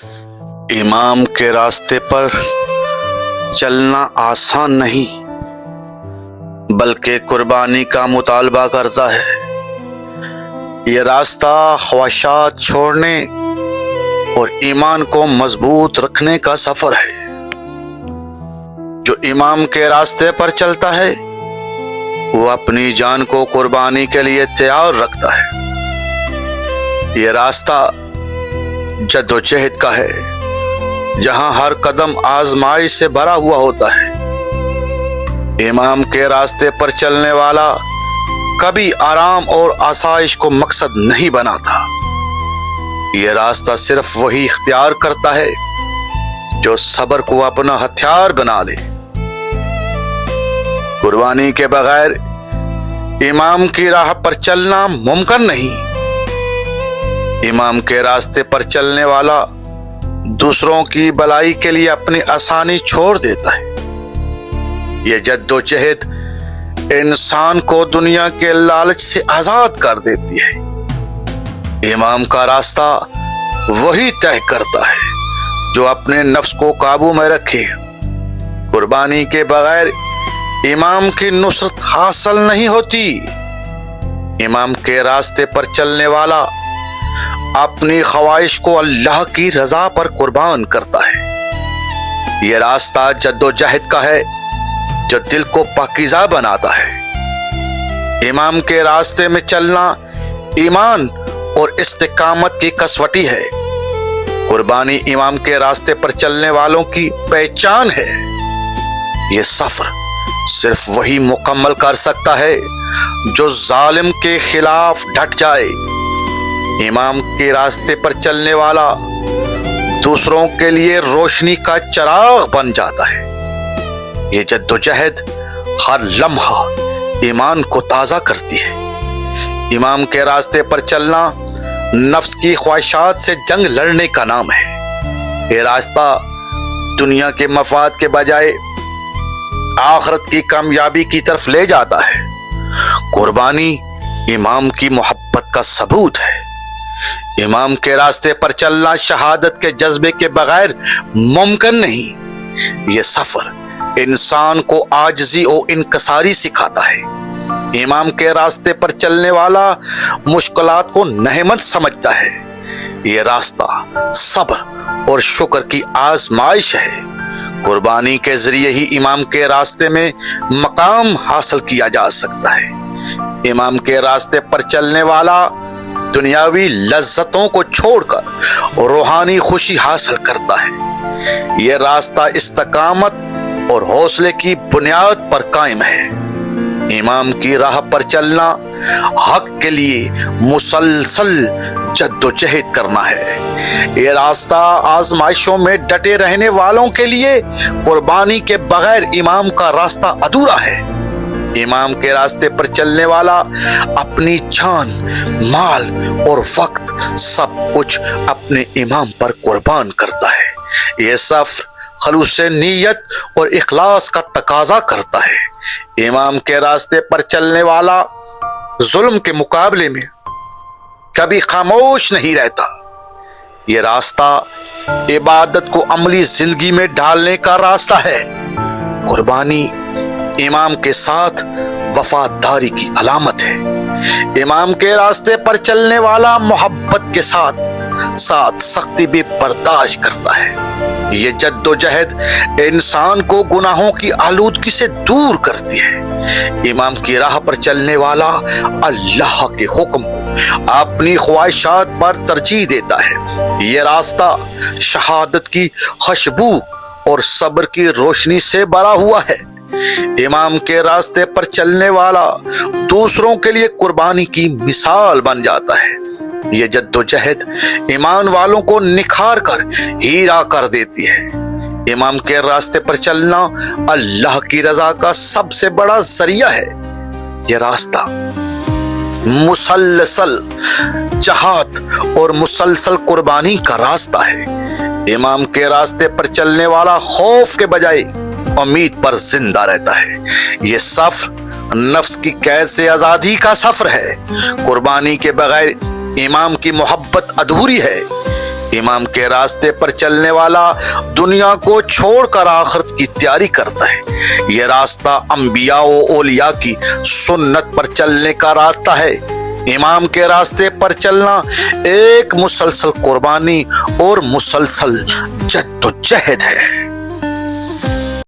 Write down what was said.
इमाम के रास्ते पर चलना आसान नहीं बल्कि कुर्बानी का मुतालबा करता है। ये रास्ता ख्वाहिशात छोड़ने और ईमान को मजबूत रखने का सफर है। जो इमाम के रास्ते पर चलता है वो अपनी जान को कुर्बानी के लिए तैयार रखता है। ये रास्ता जद्दोजहद का है, जहां हर कदम आजमाइश से भरा हुआ होता है। इमाम के रास्ते पर चलने वाला कभी आराम और आसाइश को मकसद नहीं बनाता। ये रास्ता सिर्फ वही इख्तियार करता है जो सब्र को अपना हथियार बना ले। कुर्बानी के बगैर इमाम की राह पर चलना मुमकिन नहीं। इमाम के रास्ते पर चलने वाला दूसरों की भलाई के लिए अपनी आसानी छोड़ देता है। ये जद्दोजहद इंसान को दुनिया के लालच से आजाद कर देती है। इमाम का रास्ता वही तय करता है जो अपने नफ्स को काबू में रखे। कुर्बानी के बगैर इमाम की नुसरत हासिल नहीं होती। इमाम के रास्ते पर चलने वाला अपनी ख्वाहिश को अल्लाह की रजा पर कुर्बान करता है। यह रास्ता जद्दोजहद का है जो दिल को पाकीज़ा बनाता है। इमाम के रास्ते में चलना ईमान और इस्तिकामत की कसवटी है। कुर्बानी इमाम के रास्ते पर चलने वालों की पहचान है। यह सफर सिर्फ वही मुकम्मल कर सकता है जो जालिम के खिलाफ डट जाए। इमाम के रास्ते पर चलने वाला दूसरों के लिए रोशनी का चिराग बन जाता है। ये जद्दोजहद हर लम्हा ईमान को ताज़ा करती है। इमाम के रास्ते पर चलना नफ्स की ख्वाहिशात से जंग लड़ने का नाम है। ये रास्ता दुनिया के मफाद के बजाय आखिरत की कामयाबी की तरफ ले जाता है। कुर्बानी इमाम की मोहब्बत का सबूत है। इमाम के रास्ते पर चलना शहादत के जज्बे के बगैर मुमकिन नहीं। ये सफर इंसान को आजिज़ी और इनकसारी सिखाता है। इमाम के रास्ते पर चलने वाला मुश्किलात को नेमत समझता है। ये रास्ता सब्र और शुक्र की आजमाइश है। कुर्बानी के जरिए ही इमाम के रास्ते में मकाम हासिल किया जा सकता है। इमाम के रास्ते पर चलने वाला दुनियावी लज्जतों को छोड़कर रूहानी खुशी हासिल करता है। यह रास्ता इस्तिकामत और हौसले की बुनियाद पर कायम है। इमाम की राह पर चलना हक के लिए मुसलसल जद्दोजहद करना है। ये रास्ता आजमाइशों में डटे रहने वालों के लिए कुर्बानी के बगैर इमाम का रास्ता अधूरा है। इमाम के रास्ते पर चलने वाला अपनी जान, माल और वक्त सब कुछ अपने इमाम पर कुर्बान करता है। ये सफ़र खलूस नीयत और इखलास का तकाजा करता है। इमाम के रास्ते पर चलने वाला जुल्म के मुकाबले में कभी खामोश नहीं रहता। ये रास्ता इबादत को अमली जिंदगी में ढालने का रास्ता है। कुर्बानी इमाम के साथ वफादारी की अलामत है। इमाम के रास्ते पर चलने वाला मोहब्बत के साथ साथ सख्ती भी बर्दाश्त करता है। ये जद्दोजहद इंसान को गुनाहों की आलूदगी से दूर करती है। इमाम की राह पर चलने वाला अल्लाह के हुक्म को अपनी ख्वाहिशात पर तरजीह देता है। ये रास्ता शहादत की खुशबू और सब्र की रोशनी से भरा हुआ है। इमाम के रास्ते पर चलने वाला दूसरों के लिए कुर्बानी की मिसाल बन जाता है। ये जद्दोजहद ईमान वालों को निखार कर हीरा कर देती है। इमाम के रास्ते पर चलना अल्लाह की रजा का सबसे बड़ा जरिया है। यह रास्ता मुसलसल जहाद और मुसलसल कुर्बानी का रास्ता है। इमाम के रास्ते पर चलने वाला खौफ के बजाय उम्मीद पर जिंदा रहता है। ये सफर नफ्स की कैद से आजादी का सफर है। कुर्बानी के बगैर इमाम की मोहब्बत अधूरी है। امام کے راستے پر چلنے والا دنیا کو چھوڑ کر آخرت کی تیاری کرتا ہے۔ یہ راستہ انبیاء و اولیاء کی سنت پر چلنے کا راستہ ہے۔ امام کے راستے پر چلنا ایک مسلسل قربانی اور مسلسل جد و جہد ہے۔